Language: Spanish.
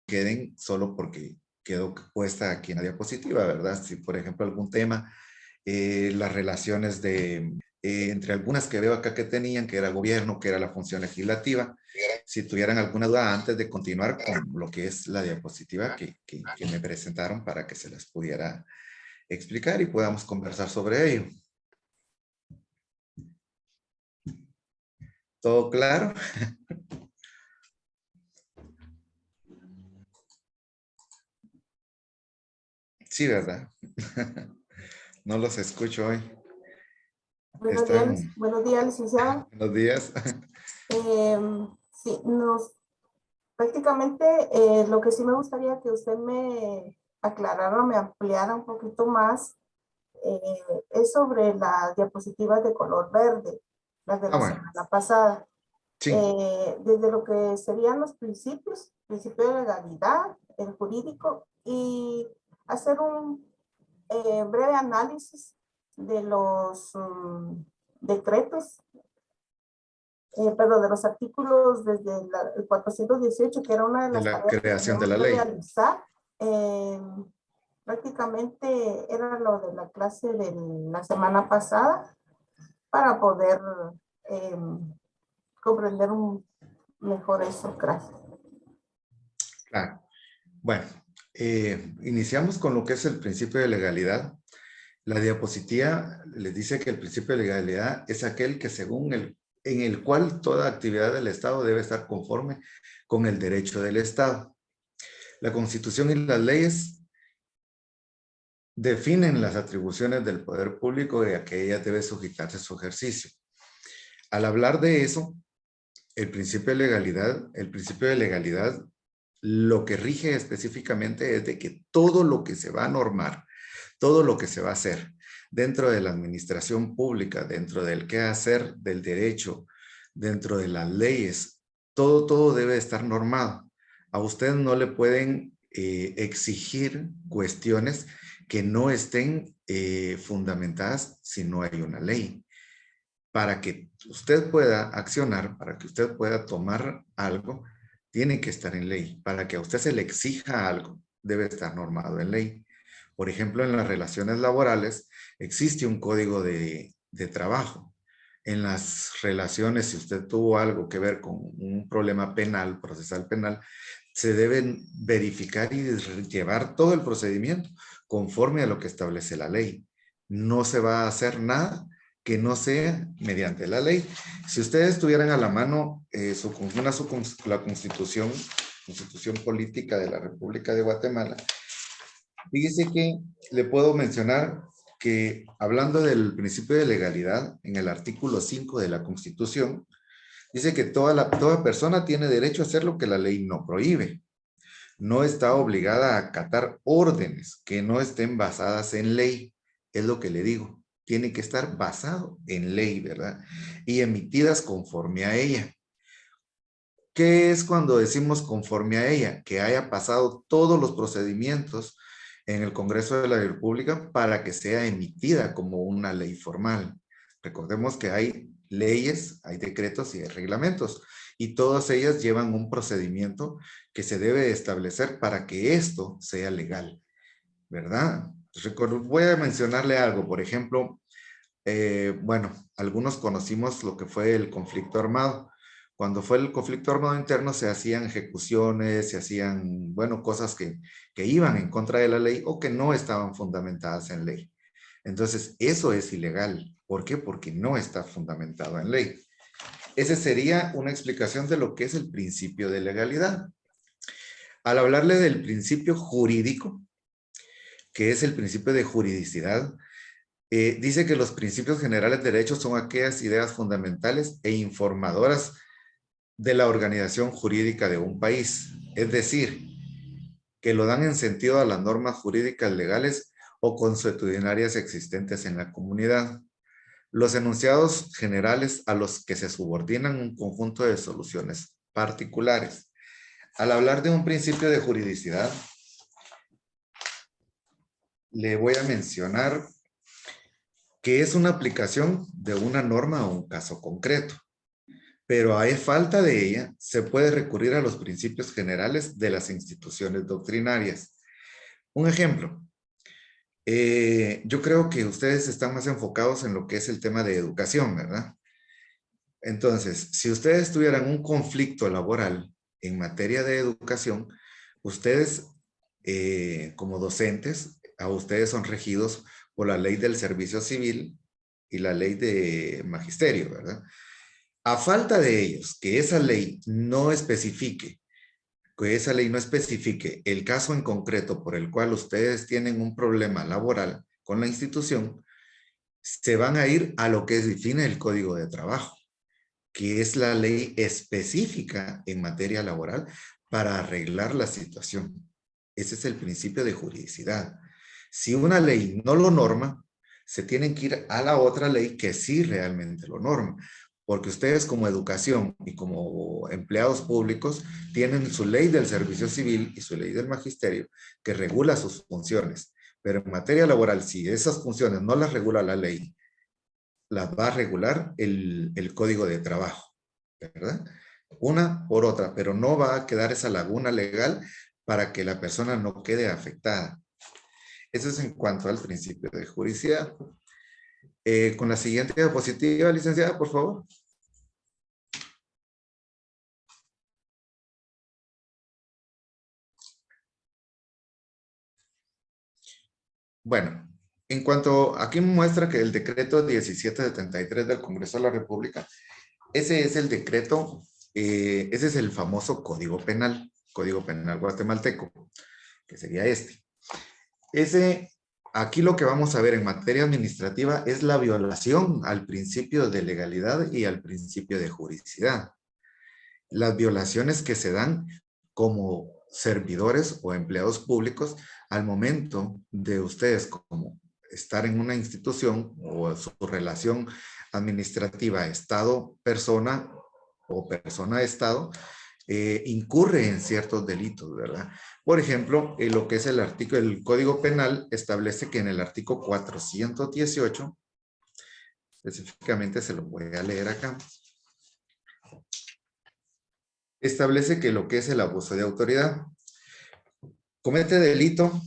queden solo porque quedó puesta aquí en la diapositiva, ¿verdad? Si, por ejemplo, algún tema, las relaciones entre algunas que veo acá que tenían, que era gobierno, que era la función legislativa, si tuvieran alguna duda antes de continuar con lo que es la diapositiva que me presentaron para que se las pudiera explicar y podamos conversar sobre ello. ¿Todo claro? Sí, ¿verdad? No los escucho hoy. Están... Buenos días, licenciada. Buenos días. Sí, prácticamente lo que sí me gustaría que usted me aclarara, me ampliara un poquito más, es sobre las diapositivas de color verde, las de la Bueno, semana pasada. sí. Desde lo que serían los principio de legalidad, el jurídico, y hacer un breve análisis de los decretos, perdón, de los artículos desde el 418, que era una de De las la tareas que creación de teníamos la que ley. realizar. Eh, Prácticamente era lo de la clase de la semana pasada para poder eh, comprender mejor eso. Gracias. Claro. Bueno, iniciamos con lo que es el principio de legalidad. La diapositiva les dice que el principio de legalidad es aquel que en el cual toda actividad del Estado debe estar conforme con el derecho del Estado. La Constitución y las leyes definen las atribuciones del poder público y a que ella debe sujetarse su ejercicio. Al hablar de eso, el principio de legalidad, lo que rige específicamente es de que todo lo que se va a normar, todo lo que se va a hacer dentro de la administración pública, dentro del quehacer del derecho, dentro de las leyes, todo debe estar normado. A usted no le pueden exigir cuestiones que no estén fundamentadas si no hay una ley. Para que usted pueda accionar, para que usted pueda tomar algo, tiene que estar en ley. Para que a usted se le exija algo, debe estar normado en ley. Por ejemplo, en las relaciones laborales existe un código de trabajo. En las relaciones, si usted tuvo algo que ver con un problema penal, procesal penal, se deben verificar y llevar todo el procedimiento conforme a lo que establece la ley. No se va a hacer nada que no sea mediante la ley. Si ustedes tuvieran a la mano la Constitución Política de la República de Guatemala, fíjese que le puedo mencionar que hablando del principio de legalidad, en el artículo 5 de la Constitución, dice que toda persona tiene derecho a hacer lo que la ley no prohíbe. No está obligada a acatar órdenes que no estén basadas en ley. Es lo que le digo. Tiene que estar basado en ley, ¿verdad? Y emitidas conforme a ella. ¿Qué es cuando decimos conforme a ella? Que haya pasado todos los procedimientos en el Congreso de la República para que sea emitida como una ley formal. Recordemos que hay leyes, hay decretos y hay reglamentos, y todas ellas llevan un procedimiento que se debe establecer para que esto sea legal, ¿verdad? Voy a mencionarle algo, por ejemplo, bueno, algunos conocimos lo que fue el conflicto armado. Cuando fue el conflicto armado interno se hacían ejecuciones, se hacían, bueno, cosas que iban en contra de la ley o que no estaban fundamentadas en ley. Entonces, eso es ilegal. ¿Por qué? Porque no está fundamentado en ley. Esa sería una explicación de lo que es el principio de legalidad. Al hablarle del principio jurídico, que es el principio de juridicidad, dice que los principios generales de derecho son aquellas ideas fundamentales e informadoras de la organización jurídica de un país. Es decir, que lo dan en sentido a las normas jurídicas legales o consuetudinarias existentes en la comunidad. Los enunciados generales a los que se subordinan un conjunto de soluciones particulares. Al hablar de un principio de juridicidad, le voy a mencionar que es una aplicación de una norma a un caso concreto. pero hay falta de ella, se puede recurrir a los principios generales de las instituciones doctrinarias. Un ejemplo, yo creo que ustedes están más enfocados en lo que es el tema de educación, ¿verdad? Entonces, si ustedes tuvieran un conflicto laboral en materia de educación, ustedes como docentes, a ustedes son regidos por la ley del servicio civil y la ley de magisterio, ¿verdad? A falta de ellos, que esa ley no especifique, el caso en concreto por el cual ustedes tienen un problema laboral con la institución, se van a ir a lo que define el Código de Trabajo, que es la ley específica en materia laboral para arreglar la situación. Ese es el principio de juridicidad. Si una ley no lo norma, se tienen que ir a la otra ley que sí realmente lo norma. Porque ustedes como educación y como empleados públicos tienen su ley del servicio civil y su ley del magisterio que regula sus funciones. Pero en materia laboral, si esas funciones no las regula la ley, las va a regular el Código de Trabajo, ¿verdad? Una por otra, pero no va a quedar esa laguna legal para que la persona no quede afectada. Eso es en cuanto al principio de juridicidad. Con la siguiente diapositiva, licenciada, por favor. Bueno, en cuanto, aquí muestra que el decreto 1773 del Congreso de la República, ese es el decreto, ese es el famoso Código Penal guatemalteco, que sería este. Aquí lo que vamos a ver en materia administrativa es la violación al principio de legalidad y al principio de juridicidad. Las violaciones que se dan como servidores o empleados públicos al momento de ustedes como estar en una institución o su relación administrativa Estado-persona o persona-Estado, incurre en ciertos delitos, ¿verdad? Por ejemplo, lo que es el artículo, el Código Penal establece que en el artículo 418, específicamente se lo voy a leer acá, establece que lo que es el abuso de autoridad comete delito